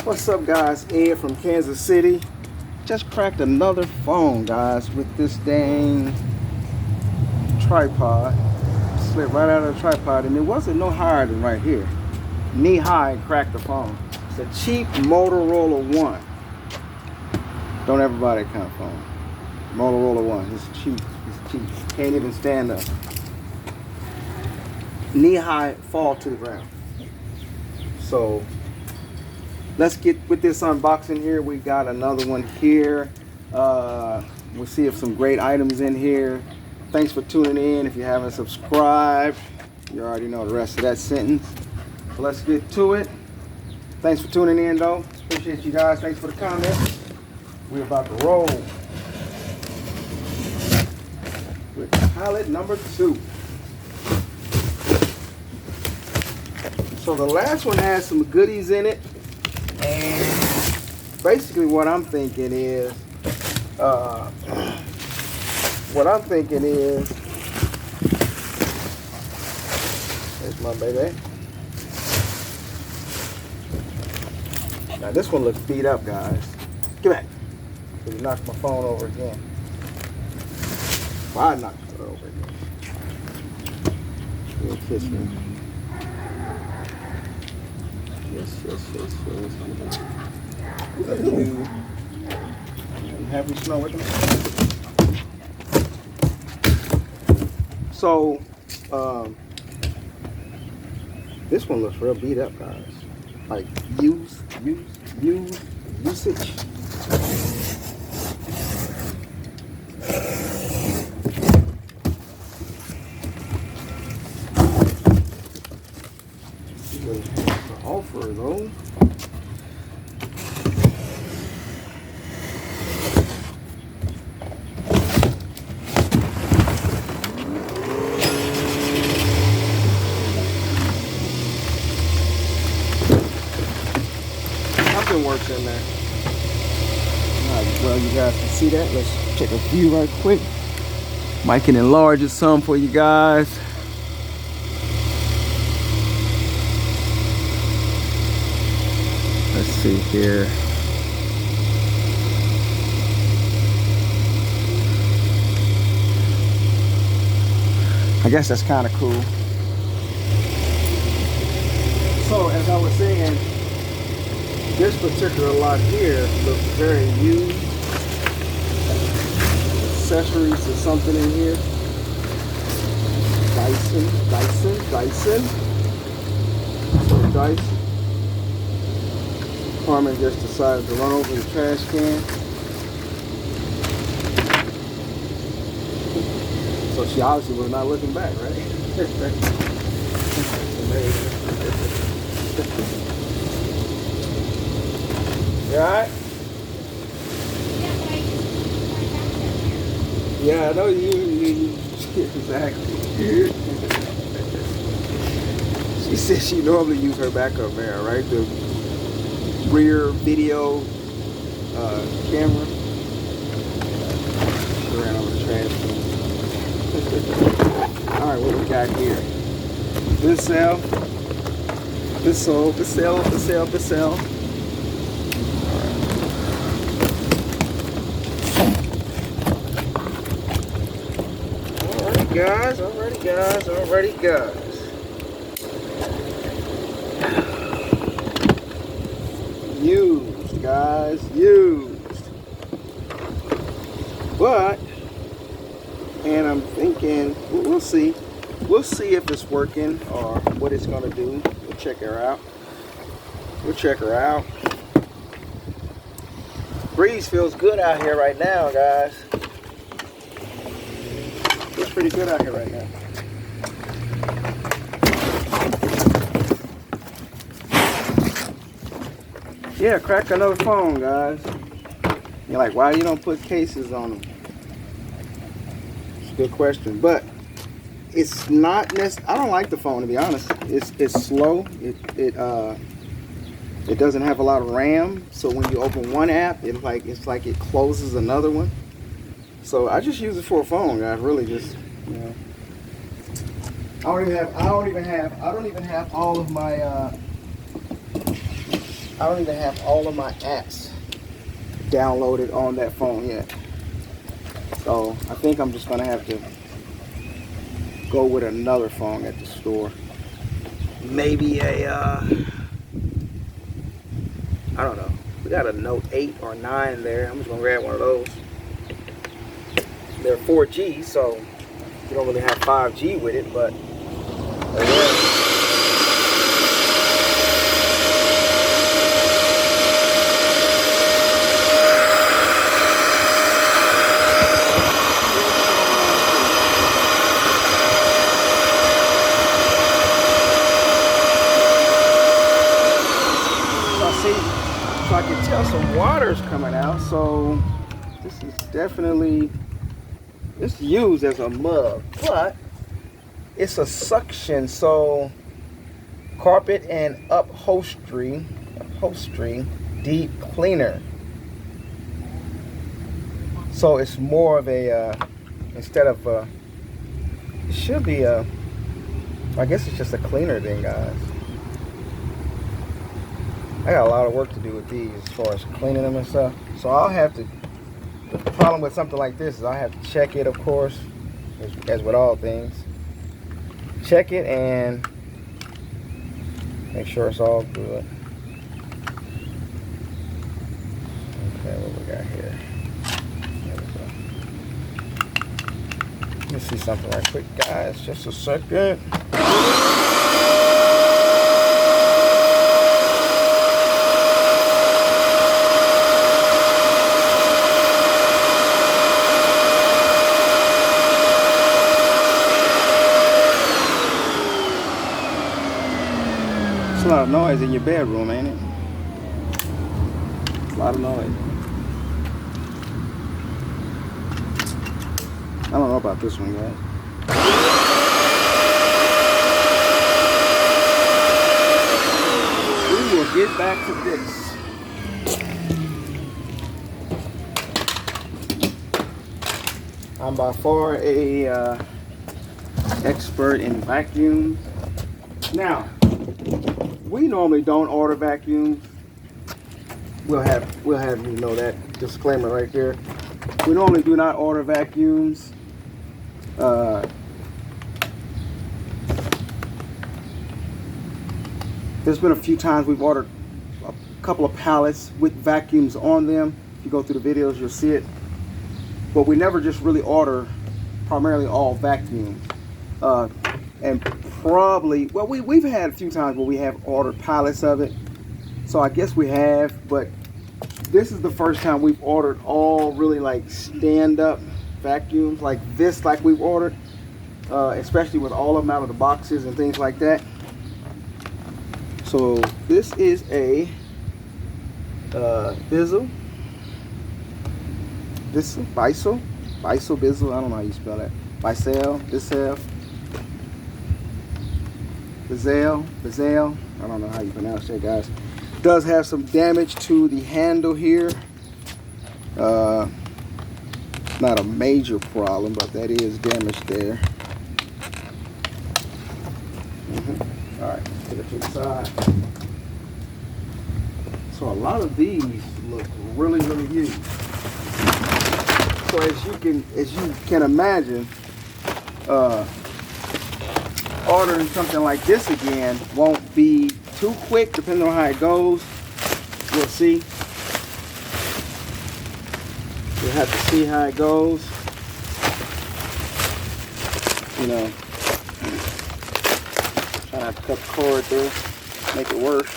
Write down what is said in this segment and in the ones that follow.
What's up, guys? Ed from Kansas City. Just cracked another phone, guys, with this dang tripod. Slipped right out of the tripod, and it wasn't no higher than right here. Knee high, and cracked the phone. It's a cheap Motorola One. Don't ever buy that kind of phone. Motorola One. It's cheap. It's cheap. Can't even stand up. Knee high, fall to the ground. So let's get with this unboxing here. We got another one here. We'll see if some great items in here. Thanks for tuning in. If you haven't subscribed, you already know the rest of that sentence. So let's get to it. Thanks for tuning in, though. Appreciate you guys. Thanks for the comments. We're about to roll with pallet number 2. So the last one has some goodies in it, and basically what I'm thinking is, there's my baby. Now this one looks beat up, guys. Get back. You knocked my phone over again. Well, I knocked it over again. You'll kiss me. Yes. Love you. And happy snow with them. So, this one looks real beat up, guys. Like usage. Offer though. Something works in there. Alright, well, you guys can see that. Let's check a view right quick. Might can enlarge it some for you guys. Let's see here. I guess that's kind of cool. So, as I was saying, this particular lot here looks very used. Accessories or something in here. Dyson. Carmen just decided to run over the trash can. So she obviously was not looking back, right? You alright? Yeah, I know you exactly. She said she normally uses her backup mirror, right? The rear video camera. She ran over the trash can. Alright, what we got here? Bissell. Alrighty guys. Used, guys, used. But, and I'm thinking, we'll see. We'll see if it's working or what it's gonna do. We'll check her out. Breeze feels good out here right now, guys. Feels pretty good out here right now. Yeah, crack another phone, guys. You're like, why you don't put cases on them? It's a good question, but it's not necessarily. I don't like the phone, to be honest. It's slow. It doesn't have a lot of RAM, so when you open one app, it's like it closes another one. So I just use it for a phone, guys. Really, just I don't even have all of my I don't even have all of my apps downloaded on that phone yet. So I think I'm just gonna have to go with another phone at the store. Maybe a, I don't know. We got a Note 8 or 9 there. I'm just gonna grab one of those. They're 4G, so you don't really have 5G with it, but so I can tell some water's coming out. So this is definitely, it's used as a mug, but it's a suction. So carpet and upholstery deep cleaner. So it's more of a instead of it should be a, I guess it's just a cleaner thing, guys. I got a lot of work to do with these as far as cleaning them and stuff. So I'll have to, the problem with something like this is I have to check it, of course, as with all things. Check it and make sure it's all good. Okay, what we got here? There we go. Let me see something right quick, guys. Just a second. A lot of noise in your bedroom, ain't it? A lot of noise. I don't know about this one, guys. We will get back to this. I'm by far a expert in vacuums. Now, we normally don't order vacuums. We'll have you know that disclaimer right there. We normally do not order vacuums. There's been a few times we've ordered a couple of pallets with vacuums on them. If you go through the videos, you'll see it. But we never just really order primarily all vacuums. And probably, well, we've had a few times where we have ordered pallets of it, so I guess we have, but this is the first time we've ordered all really like stand-up vacuums like this, like we've ordered, especially with all of them out of the boxes and things like that. So this is a Bizzle. This is Bizzle, Bizzle, I don't know how you spell that. Bizzle, I don't know how you pronounce that, guys. Does have some damage to the handle here. Not a major problem, but that is damage there. All right, put it to the side. So a lot of these look really, really used. So as you can imagine, ordering something like this again won't be too quick, depending on how it goes. We'll see. We'll have to see how it goes. You know, trying not to cut the cord there, make it worse.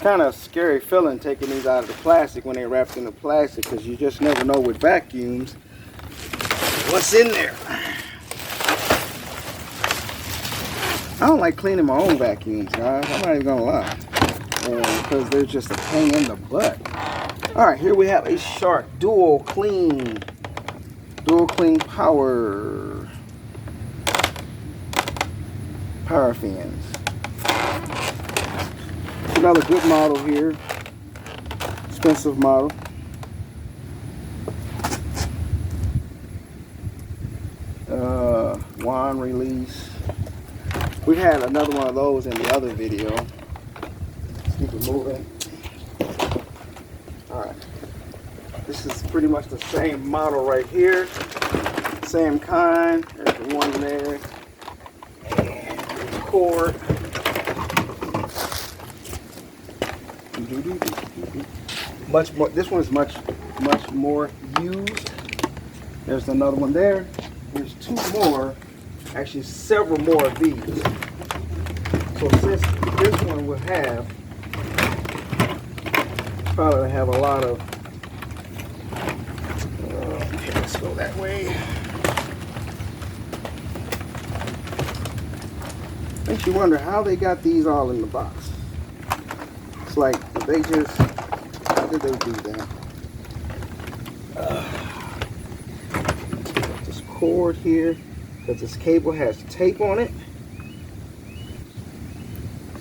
Kind of scary feeling taking these out of the plastic when they're wrapped in the plastic, because you just never know with vacuums what's in there. I don't like cleaning my own vacuums, guys. I'm not even gonna lie, because they're just a pain in the butt. All right, here we have a Shark Dual Clean Power Fans. Another good model here, expensive model. Wand release. We had another one of those in the other video. Let's keep it moving. Alright. This is pretty much the same model right here. Same kind. There's the one there. And the cord. Much more. This one's much more used. There's another one there. There's two more. Actually, several more of these. So since this one would have, probably have a lot of. Okay, let's go that way. Makes you wonder how they got these all in the box. It's like they just, how did they do that? This cord here, because this cable has tape on it.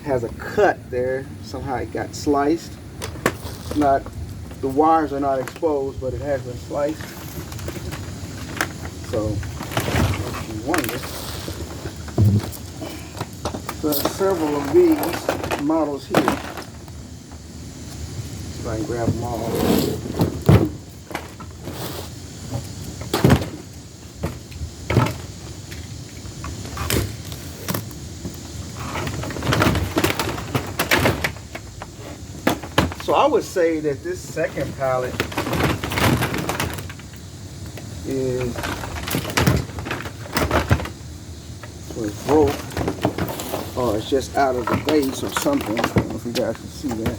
Has a cut there. Somehow it got sliced. Not, the wires are not exposed, but it has been sliced. So, makes you wonder. There are several of these models here. So I can grab them all. So I would say that this second pallet is broke, or it's just out of the base or something. I don't know if you guys can see that.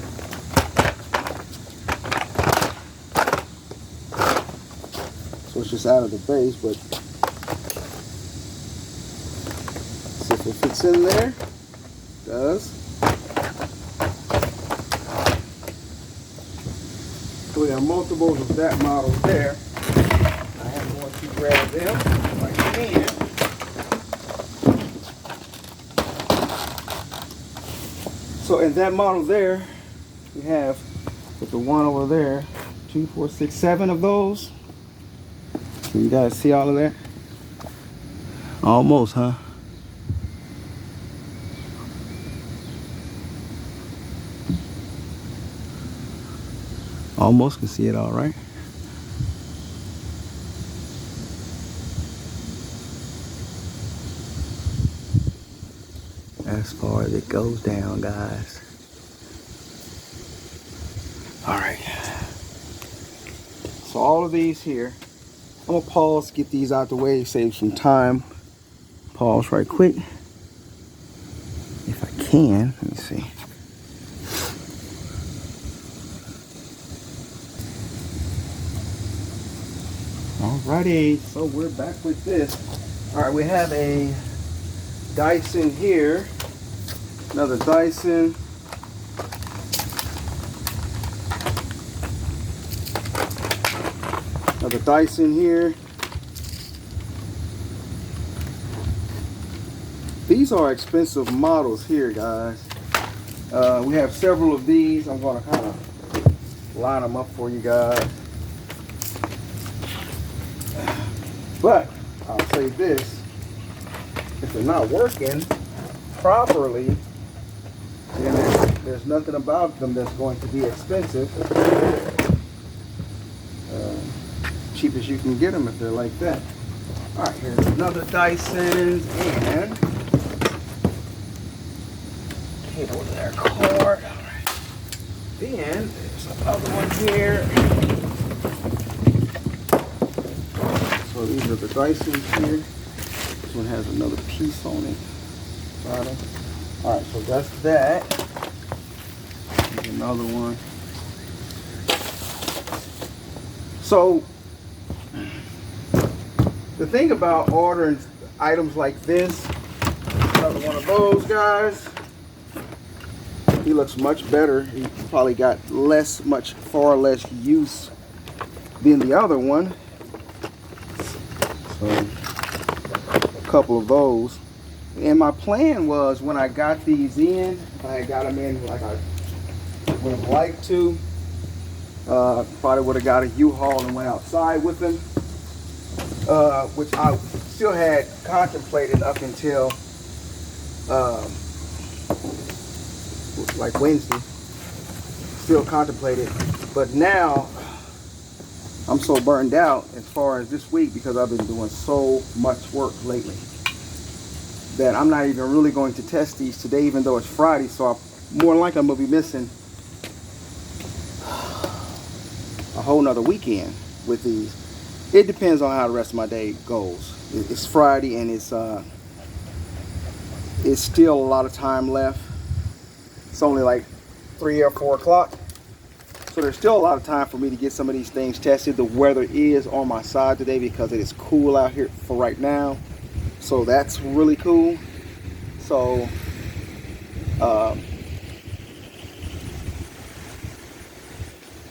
So it's just out of the base, but see if it fits in there. It does. So we have multiples of that model there. I am going to grab them if I can. So in that model there, we have with the one over there, 2, 4, 6, 7 of those. Can you guys see all of that? Almost, huh? Almost can see it all, right? As far as it goes down, guys. All right. So all of these here, I'm gonna pause, get these out the way, save some time. Pause right quick. If I can, let me see. Alrighty, so we're back with this. All right, we have a Dyson here. Another Dyson. Another Dyson here. These are expensive models here, guys. We have several of these. I'm going to kind of line them up for you guys. But I'll say this, if they're not working properly, then there's nothing about them that's going to be expensive. Cheap as you can get them if they're like that. All right, here's another Dyson and cable there, cord. All right. Then there's another one here. So these are the Dysons here. This one has another piece on it. Bottom. All right, so that's that. Here's another one. So the thing about ordering items like this, another one of those guys, he looks much better. He probably got far less use than the other one. So a couple of those. And my plan was when I got these in, if I had got them in like I would have liked to, probably would have got a U-Haul and went outside with them, which I still had contemplated up until like Wednesday. Still contemplated, but now I'm so burned out as far as this week because I've been doing so much work lately that I'm not even really going to test these today, even though it's Friday. So more likely I'm gonna be missing a whole nother weekend with these. It depends on how the rest of my day goes. It's Friday and it's still a lot of time left. It's only like 3 or 4 o'clock. So there's still a lot of time for me to get some of these things tested. The weather is on my side today because it is cool out here for right now. So that's really cool. So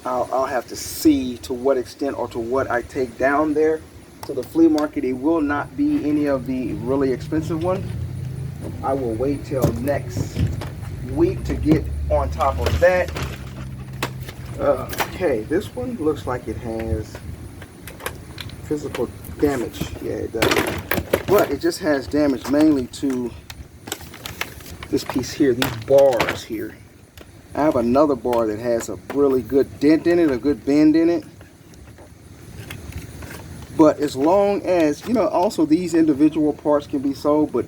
I'll have to see to what extent or to what I take down there to the flea market. It will not be any of the really expensive ones. I will wait till next week to get on top of that. Okay, this one looks like it has physical damage. Yeah, it does. But it just has damage mainly to this piece here, these bars here. I have another bar that has a really good dent in it, a good bend in it. But as long as, you know, also these individual parts can be sold, but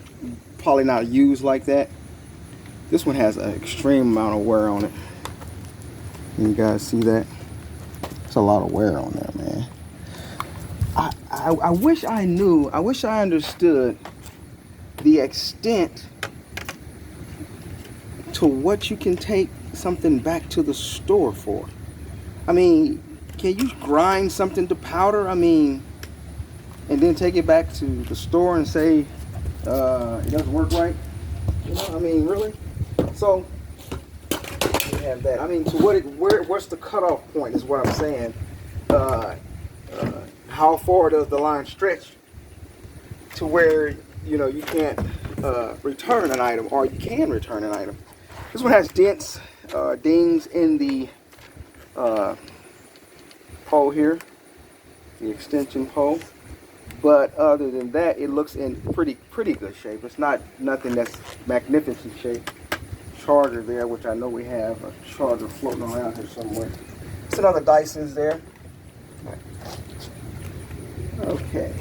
probably not used like that. This one has an extreme amount of wear on it. You guys see that? It's a lot of wear on there, man. I wish I knew, I wish I understood the extent to what you can take something back to the store for. I mean, can you grind something to powder? I mean, and then take it back to the store and say it doesn't work right? You know, I mean, really? So we have that. I mean, to what's the cutoff point is what I'm saying. How far does the line stretch to where, you know, you can't return an item, or you can return an item? This one has dents, dings in the hole here, the extension hole. But other than that, it looks in pretty good shape. It's not nothing that's magnificent shape. Charger there, which I know we have a charger floating around here somewhere. It's another Dyson's there. Okay.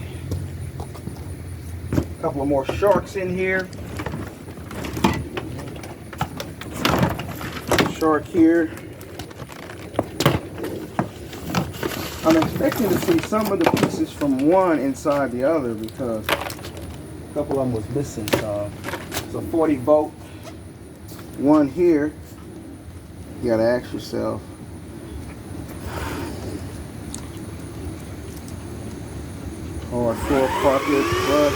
A couple of more sharks in here. Shark here. I'm expecting to see some of the pieces from one inside the other because a couple of them was missing. So it's a 40 volt one here. You gotta ask yourself, or floor carpet, brush.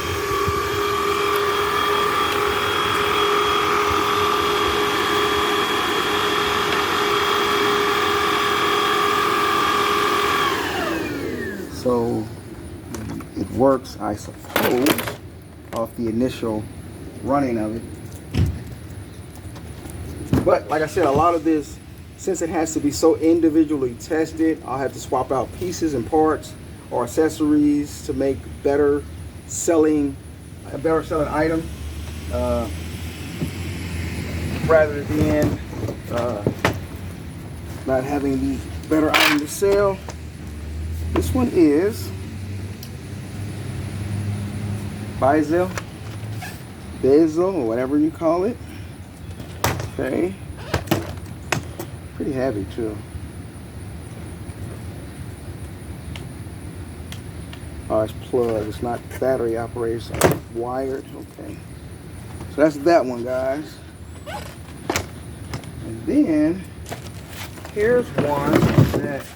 So it works, I suppose, off the initial running of it. But like I said, a lot of this, since it has to be so individually tested, I'll have to swap out pieces and parts or accessories to make a better selling item, rather than not having the better item to sell. This one is Bezel, or whatever you call it. Okay, pretty heavy too. Oh, it's plugged. It's not battery operated, so it's wired. Okay, so that's that one, guys. And then here's one that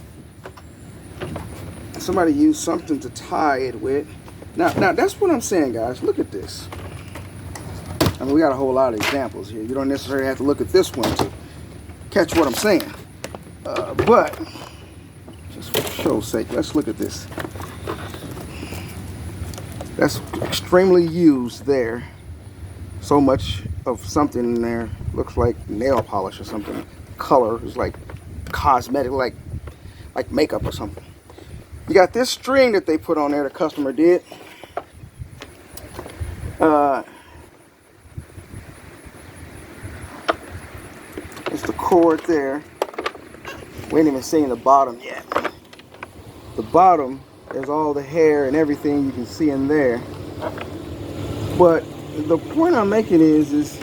somebody used something to tie it with. Now that's what I'm saying, guys. Look at this. I mean, we got a whole lot of examples here. You don't necessarily have to look at this one to catch what I'm saying. But just for show's sake, let's look at this. That's extremely used there. So much of something in there looks like nail polish or something. Color is like cosmetic, like makeup or something. You got this string that they put on there, the customer did. cord there. We ain't even seen the bottom yet. The bottom is all the hair and everything you can see in there. But the point I'm making is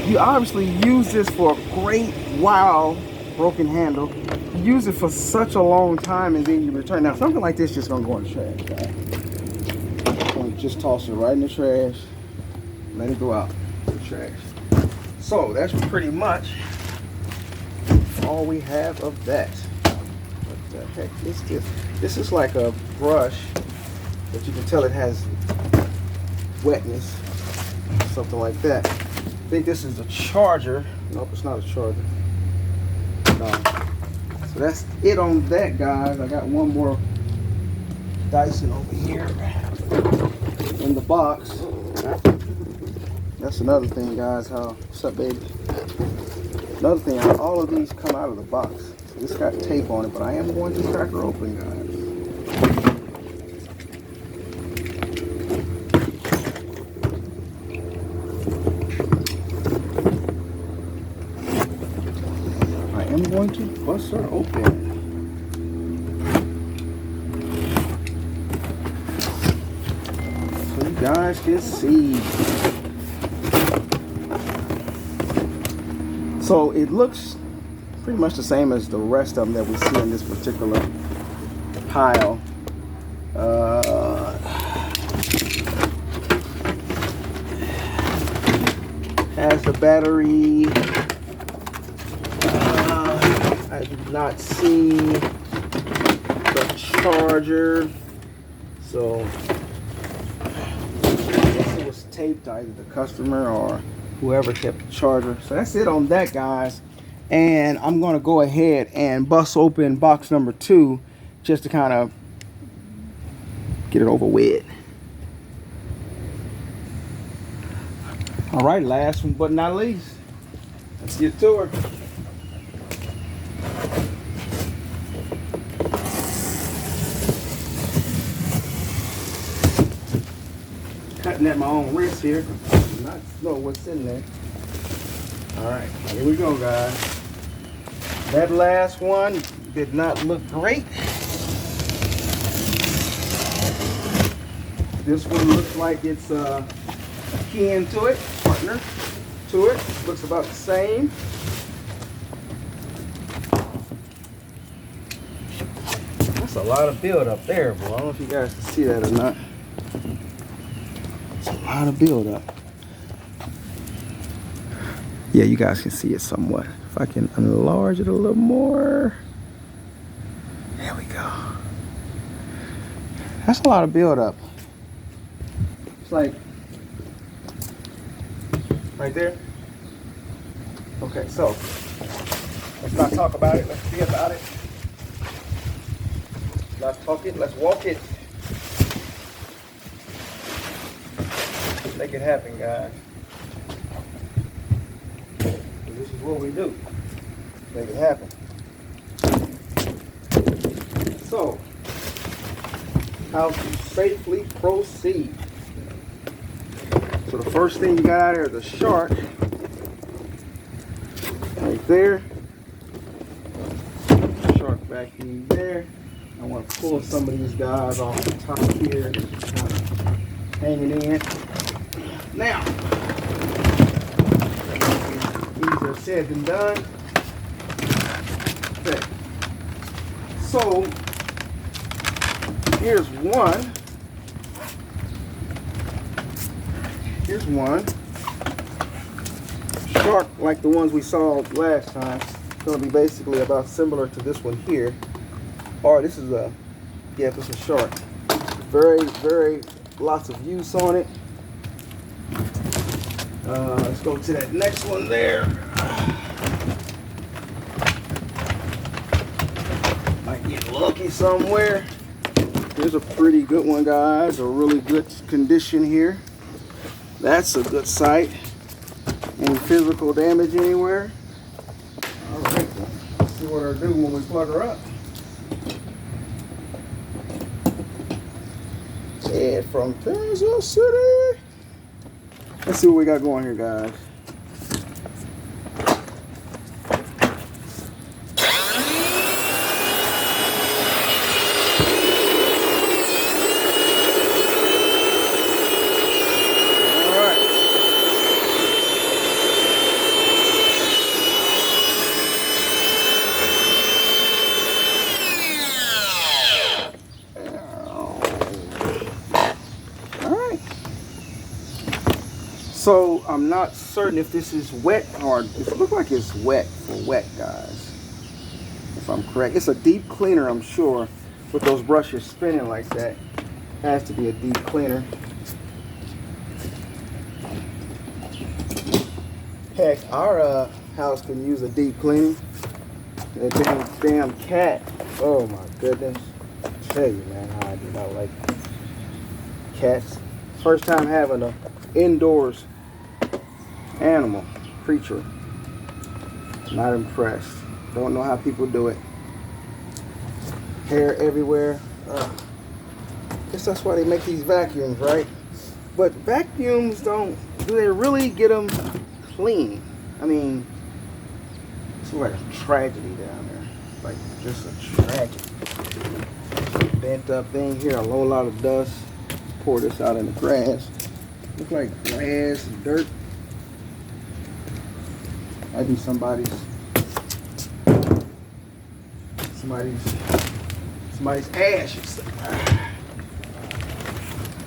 you obviously use this for a great while. Broken handle. You use it for such a long time and then you return. Now something like this just gonna go in the trash, guys. I'm gonna just toss it right in the trash. Let it go out in the trash. So that's pretty much all we have of that. What the heck is this? This is like a brush, but you can tell it has wetness, something like that. I think this is a charger. Nope, it's not a charger. No. So that's it on that, guys. I got one more Dyson over here in the box. That's another thing, guys. What's up, baby? Another thing, how all of these come out of the box. So this got tape on it, but I am going to crack her open, guys. I'm going to bust her open. So you guys can see. So it looks pretty much the same as the rest of them that we see in this particular pile. Has the battery. I did not see the charger, so I guess it was taped either the customer or whoever kept the charger. So that's it on that, guys. And I'm gonna go ahead and bust open box number 2 just to kind of get it over with. All right, last one but not least, let's get to her. Cutting at my own wrist here. Not know what's in there. All right, here we go, guys. That last one did not look great. This one looks like it's akin to it, partner to it. Looks about the same. That's a lot of build up there, boy. I don't know if you guys can see that or not. A lot of build up. Yeah, you guys can see it somewhat. If I can enlarge it a little more. There we go. That's a lot of build up. It's like right there. Okay, so let's not talk about it. Let's be about it. Let's talk it. Let's walk it. Make it happen, guys. This is what we do. Make it happen. So, how to safely proceed. So the first thing you got out here is a shark. Right there. Shark back in there. I want to pull some of these guys off the top here. Kind of hanging in. Now, easier said than done. Okay. So, here's one. Here's one. Shark like the ones we saw last time. It's going to be basically about similar to this one here. Or this is a, yeah, this is a shark. Very, very lots of use on it. Let's go to that next one there. Might get lucky somewhere. Here's a pretty good one, guys. A really good condition here. That's a good sight. Any physical damage anywhere? All right, let's see what her do when we plug her up. And from Kansas City. Let's see what we got going here, guys. So I'm not certain if this is wet or it looks like it's wet for wet, guys. If I'm correct, it's a deep cleaner, I'm sure. With those brushes spinning like that, has to be a deep cleaner. Heck, our house can use a deep cleaning. That damn cat. Oh my goodness. I tell you, man, how I do not like cats. First time having an indoors animal, creature. Not impressed. Don't know how people do it. Hair everywhere. Guess that's why they make these vacuums, right? But vacuums do they really get them clean? I mean, it's like a tragedy down there. Like just a tragedy. Bent up thing here, a whole lot of dust. Pour this out in the grass. Look like grass and dirt. Might be somebody's ashes.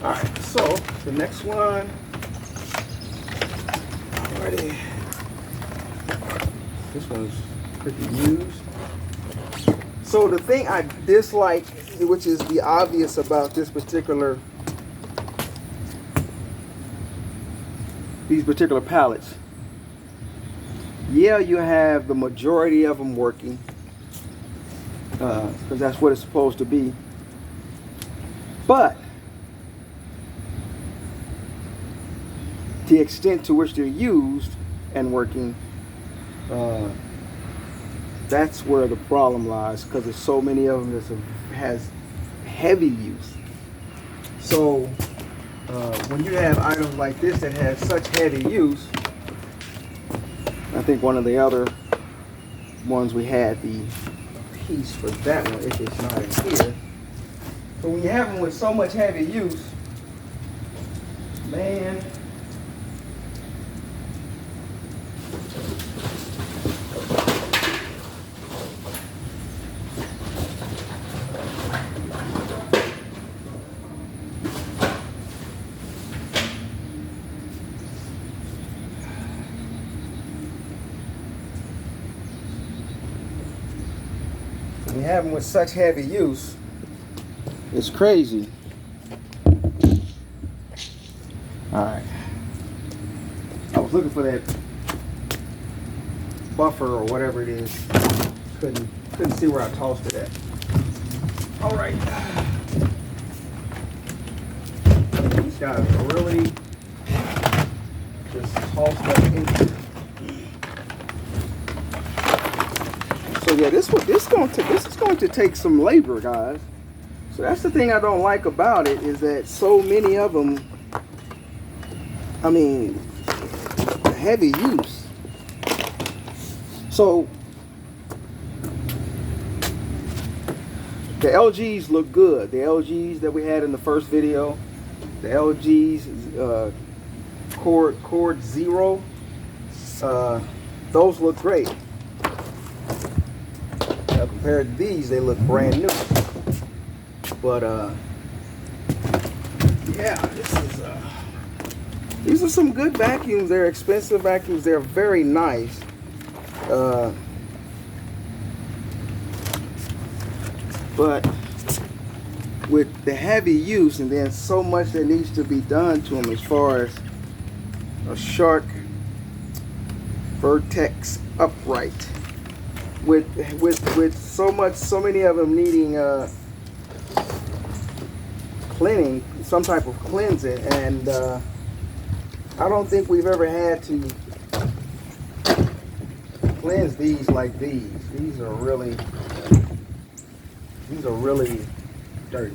Alright, so the next one. Alrighty. This one's pretty used. So the thing I dislike, which is the obvious about these particular pallets. Yeah, you have the majority of them working, because that's what it's supposed to be. But the extent to which they're used and working, that's where the problem lies, because there's so many of them that has heavy use. So when you have items like this that have such heavy use, I think one of the other ones we had the piece for that one, if it's not in here. But when you have them with so much heavy use, man, you have them with such heavy use, it's crazy. Alright. I was looking for that buffer or whatever it is. Couldn't see where I tossed it at. Alright. These guys are really just tossed up into. So yeah, this is going to take some labor, guys. So that's the thing I don't like about it, is that so many of them, I mean, heavy use. So the LGs look good. The LGs that we had in the first video, the LGs Cord Zero, those look great. Compared to these, they look brand new. But yeah, these are some good vacuums. They're expensive vacuums. They're very nice. But with the heavy use and then so much that needs to be done to them, as far as a Shark Vertex upright, with so many of them needing cleaning, some type of cleansing, and I don't think we've ever had to cleanse these like these. These are really dirty.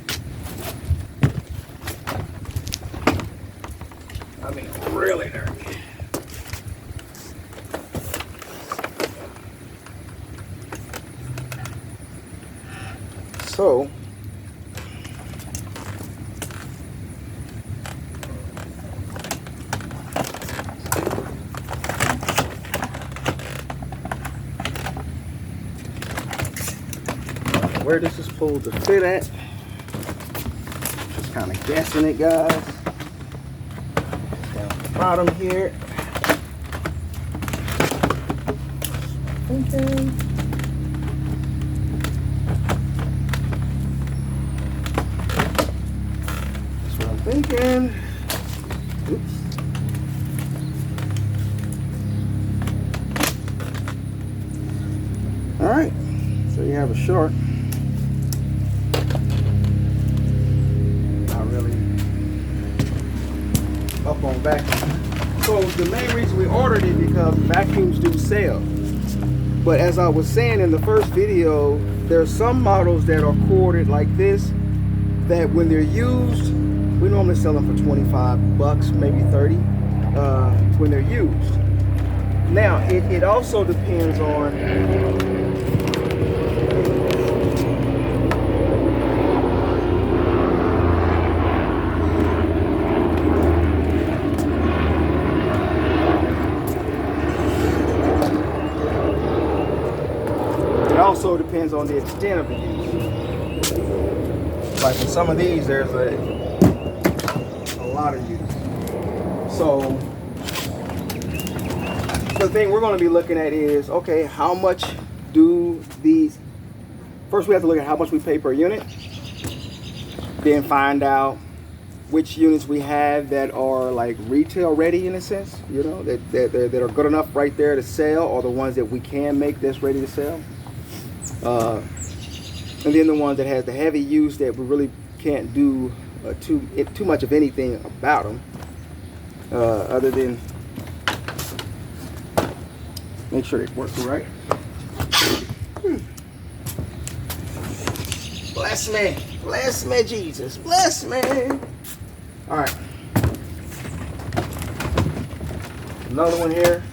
I mean, really dirty. So where this is supposed to fit at, just kind of guessing it, guys. bottom here. Okay. That's what I'm thinking. Oops. All right, so you have a short. Not really up on vacuum. So the main reason we ordered it because vacuums do sell. But as I was saying in the first video, there are some models that are corded like this that when they're used, we normally sell them for 25 bucks, maybe 30 when they're used. Now, it also depends on the extent of the use. Like in some of these, there's a lot of use. So the thing we're going to be looking at is, okay, how much do these, first we have to look at how much we pay per unit, then find out which units we have that are like retail ready in a sense, you know, that are good enough right there to sell, or the ones that we can make that's ready to sell. And then the ones that has the heavy use that we really can't do too much of anything about them, other than make sure they work right. Bless me, Jesus, bless me. All right, another one here.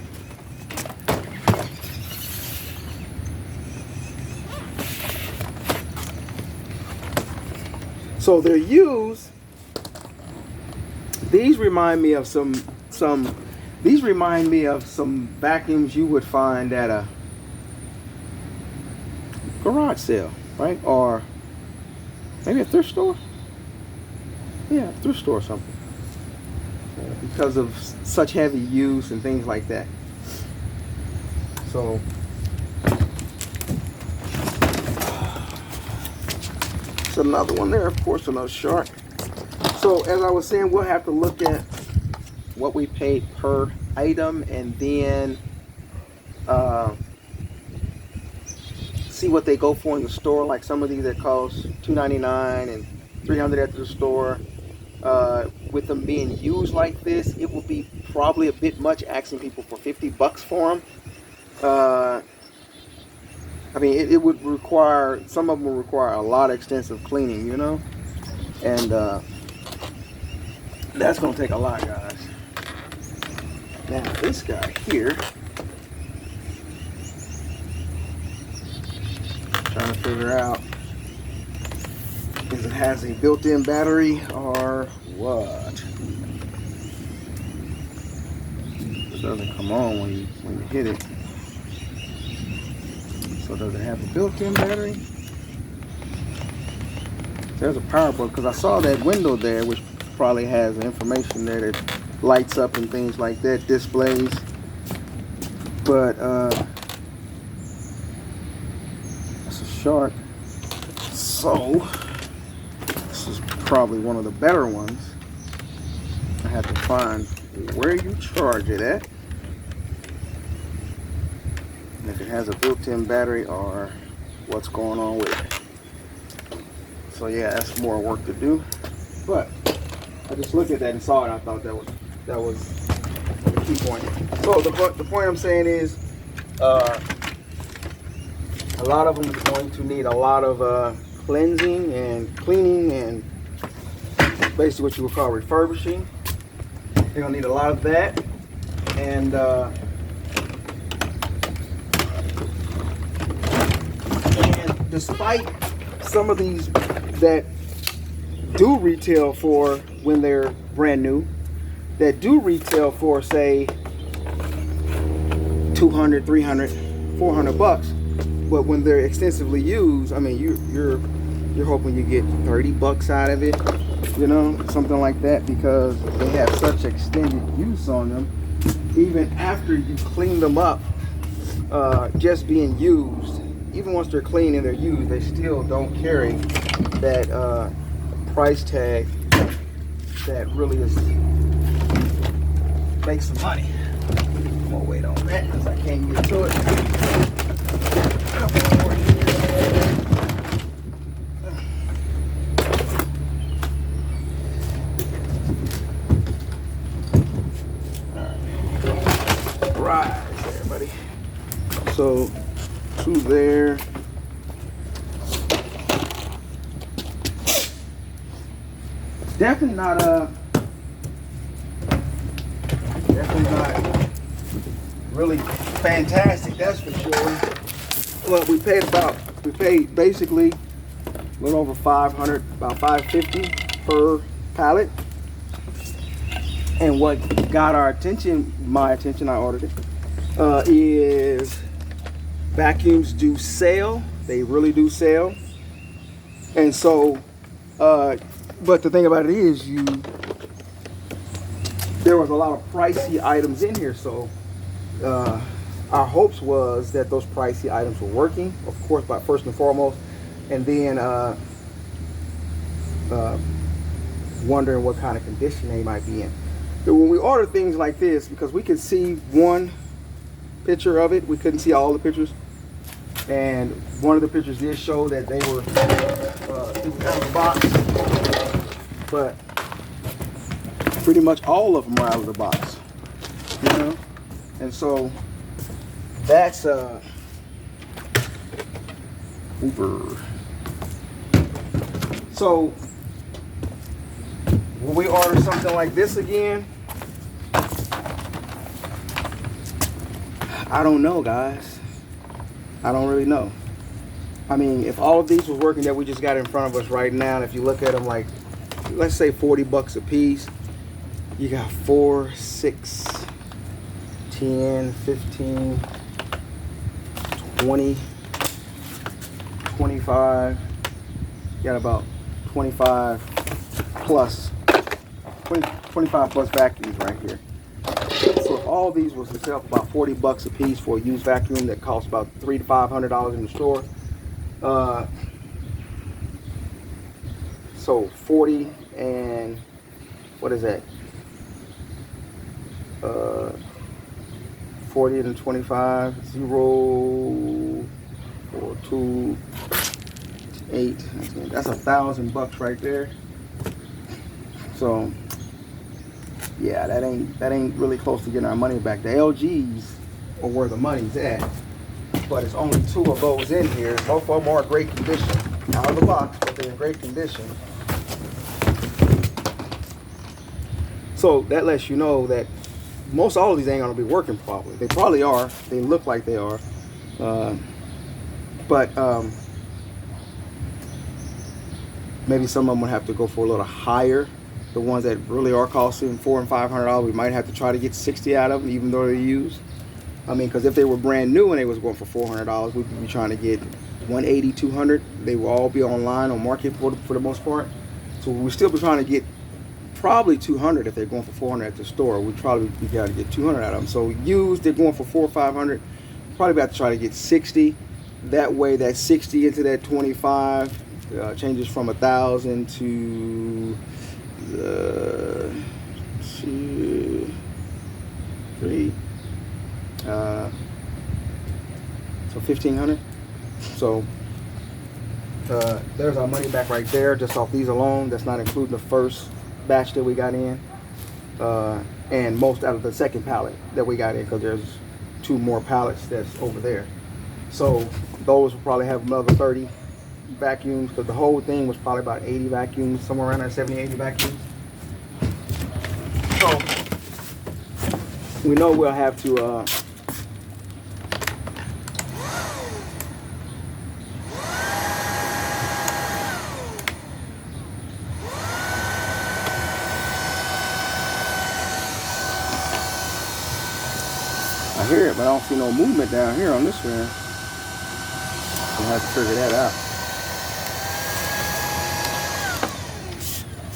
So they're used. These remind me of some vacuums you would find at a garage sale, right? Or maybe a thrift store. Yeah, a thrift store or something. Because of such heavy use and things like that. So it's another one there, of course, another shark. So as I was saying, we'll have to look at what we paid per item and then see what they go for in the store. Like some of these that cost $2.99 and $300 at the store. With them being used like this, it will be probably a bit much asking people for 50 bucks for them. I mean, it would require, some of them will require a lot of extensive cleaning, you know? And that's going to take a lot, guys. Now, this guy here, trying to figure out if it has a built-in battery or what. It doesn't come on when you hit it. So does it have a built-in battery? There's a power button because I saw that window there, which probably has information there that lights up and things like that, displays. But that's a shark. So this is probably one of the better ones. I have to find where you charge it at. And if it has a built-in battery or what's going on with it. So yeah, that's more work to do. But I just looked at that and saw it. I thought that was the key point. So the point I'm saying is, a lot of them are going to need a lot of cleansing and cleaning and basically what you would call refurbishing. They're gonna need a lot of that, and despite some of these that do retail for, when they're brand new, that do retail for say 200, 300, 400 bucks, but when they're extensively used, I mean you're hoping you get 30 bucks out of it, you know, something like that, because they have such extended use on them. Even after you clean them up, just being used, even once they're clean and they're used, they still don't carry that price tag that really is makes some money. I'm gonna wait on that because I can't get to it. Couple more here. Right there, buddy. So 2 there. Definitely not really fantastic, that's for sure. Well, we paid basically a little over 500, about 550 per pallet. And what got our attention, my attention, I ordered it, is vacuums do sell. They really do sell. And so, but the thing about it is, there was a lot of pricey items in here. So our hopes was that those pricey items were working, of course, by first and foremost, and then wondering what kind of condition they might be in. But when we order things like this, because we could see one picture of it, we couldn't see all the pictures, and one of the pictures did show that they were out of the box, but pretty much all of them are out of the box, you know. And so that's Uber. So when we order something like this again, I don't know, guys. I don't really know. I mean, if all of these was working that we just got in front of us right now, and if you look at them, like, let's say 40 bucks a piece, you got 4, 6, 10, 15, 20, 25. You got about 25 plus 25 plus vacuums right here. So if all these was to sell for about 40 bucks a piece for a used vacuum that costs about $300 to $500 in the store, so 40 and what is that? 40 and 25, 0, 4, 2, 8. That's $1,000 right there. So yeah, that ain't really close to getting our money back. The LGs are where the money's at, but it's only 2 of those in here. Both of them are in great condition, out of the box, but they're in great condition. So that lets you know that most all of these ain't gonna be working properly. They probably are. They look like they are, but maybe some of them would have to go for a little higher. The ones that really are costing $400 and $500, we might have to try to get 60 out of them, even though they're used. I mean, because if they were brand new and they was going for $400, we'd be trying to get 180, 200. They will all be online on market for the most part. So we'll still be trying to get probably 200 if they're going for 400 at the store. We'd probably be trying to get 200 out of them. So used, they're going for 400 or 500. Probably about to try to get 60. That way, that 60 into that 25 changes from 1,000 to 2, 3. So 1,500. So there's our money back right there, just off these alone. That's not including the first batch that we got in, and most out of the second pallet that we got in, because there's 2 more pallets that's over there. So those will probably have another 30 vacuums, because the whole thing was probably about 80 vacuums, somewhere around there, 70, 80 vacuums. So we know we'll have to I hear it, but I don't see no movement down here on this one. We'll have to figure that out.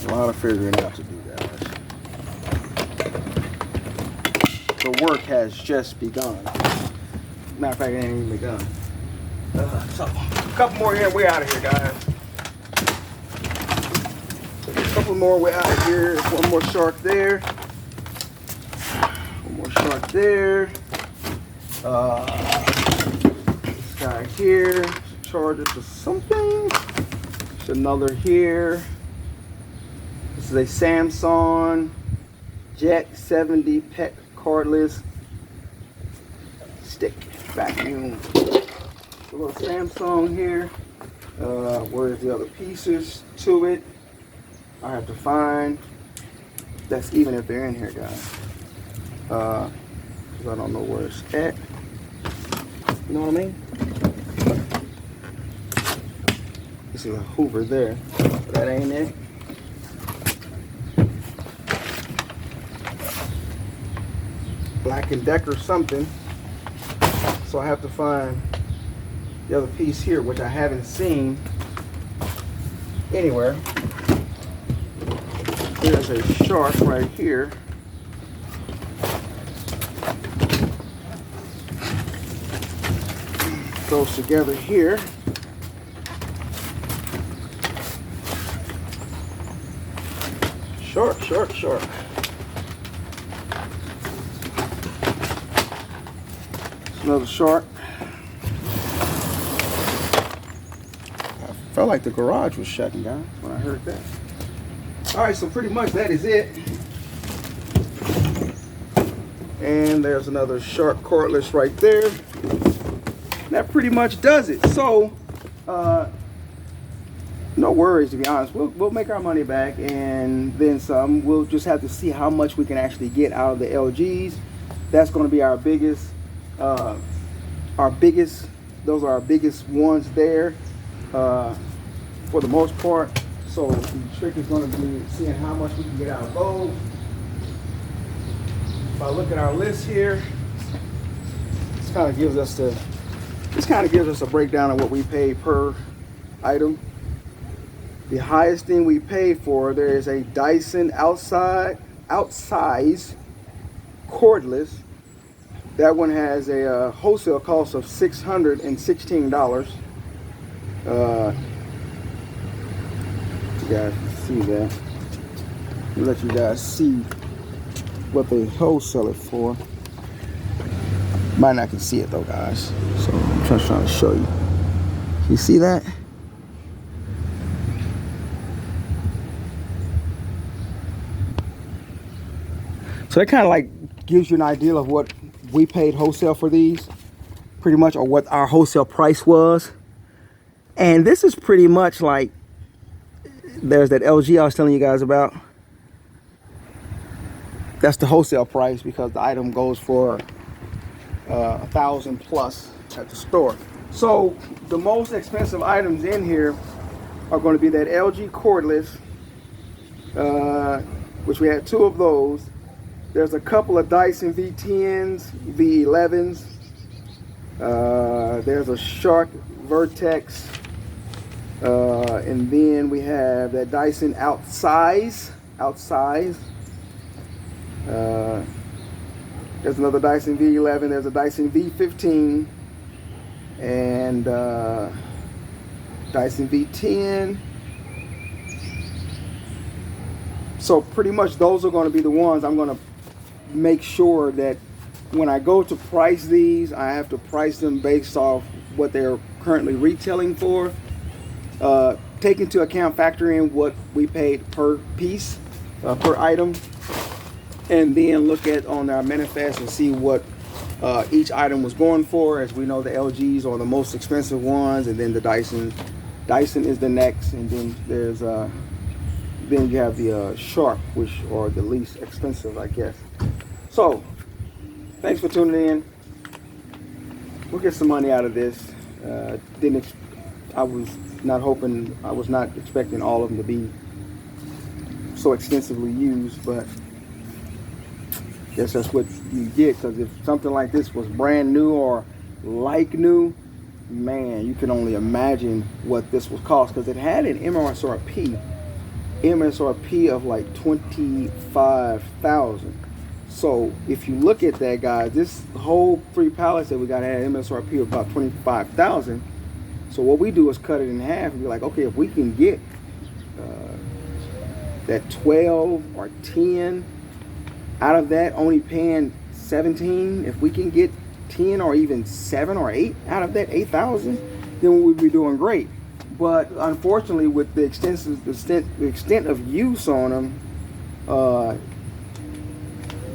A lot of figuring out to do, guys. The work has just begun. Matter of fact, it ain't even begun. So, a couple more here and we're out of here, guys. A couple more, we're out of here. One more shark there. One more shark there. This guy here. Charger for something. There's another here. This is a Samsung Jet 70 pet cordless stick vacuum. A little Samsung here. Where's the other pieces to it? I have to find. That's even if they're in here, guys. Because I don't know where it's at. You know what I mean? This is a Hoover there. That ain't it. Black & Decker something. So I have to find the other piece here, which I haven't seen anywhere. There's a shark right here. Goes together here. Shark. Another shark. I felt like the garage was shutting down when I heard that. All right, so pretty much that is it. And there's another shark cordless right there. That pretty much does it. So, no worries, to be honest. We'll make our money back and then some. We'll just have to see how much we can actually get out of the LGs. That's going to be our biggest. Those are our biggest ones there, for the most part. So the trick is going to be seeing how much we can get out of those. If I look at our list here, this kind of gives us a breakdown of what we pay per item. The highest thing we pay for, there is a Dyson outsize cordless. That one has a wholesale cost of $616. You guys can see that. I'll let you guys see what they wholesale it for. Might not can see it though, guys. So I'm just trying to show you. Can you see that? So that kind of like gives you an idea of what we paid wholesale for these, pretty much, or what our wholesale price was. And this is pretty much like, there's that LG I was telling you guys about. That's the wholesale price because the item goes for $1,000 plus at the store. So the most expensive items in here are going to be that LG cordless, which we had 2 of those. There's a couple of Dyson-V10s, V11s. There's a Shark Vertex. And then we have that Dyson outsize. There's another Dyson V11. There's a Dyson V15. And Dyson V10. So pretty much those are going to be the ones I'm going to make sure that when I go to price these, I have to price them based off what they're currently retailing for. Take into account, factor in what we paid per piece, per item, and then look at on our manifest and see what each item was going for. As we know, the LGs are the most expensive ones, and then the Dyson is the next, and then there's then you have the Shark, which are the least expensive, I guess. So thanks for tuning in. We'll get some money out of this. I was not expecting all of them to be so extensively used, but I guess that's what you get, because if something like this was brand new or like new, man, you can only imagine what this would cost, because it had an MSRP MSRP of like 25,000. So if you look at that, guys, this whole 3 pallets that we got had MSRP of about 25,000. So what we do is cut it in half and be like, okay, if we can get that 12 or 10 out of that, only paying 17, if we can get 10 or even 7 or 8 out of that 8,000, then we'd be doing great. But unfortunately, with the extent of use on them,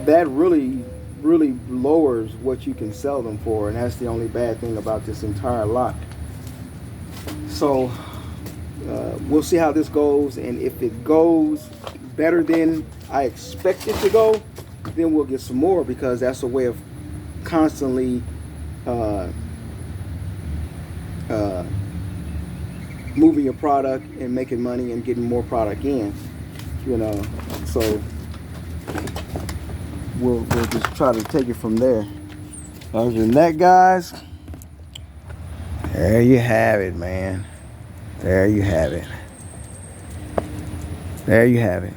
that really lowers what you can sell them for, and that's the only bad thing about this entire lot. So we'll see how this goes, and if it goes better than I expect it to go, then we'll get some more, because that's a way of constantly moving your product and making money and getting more product in, you know. So we'll just try to take it from there. Other than that, guys, there you have it, man. There you have it. There you have it.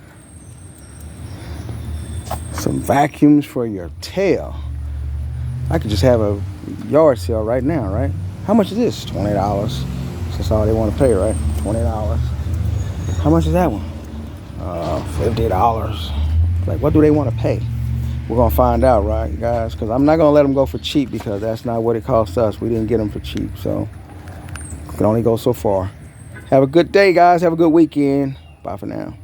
Some vacuums for your tail. I could just have a yard sale right now, right? How much is this? $20. That's all they want to pay, right? $20. How much is that one? $50. Like, what do they want to pay? We're going to find out, right, guys? Because I'm not going to let them go for cheap, because that's not what it cost us. We didn't get them for cheap, so it can only go so far. Have a good day, guys. Have a good weekend. Bye for now.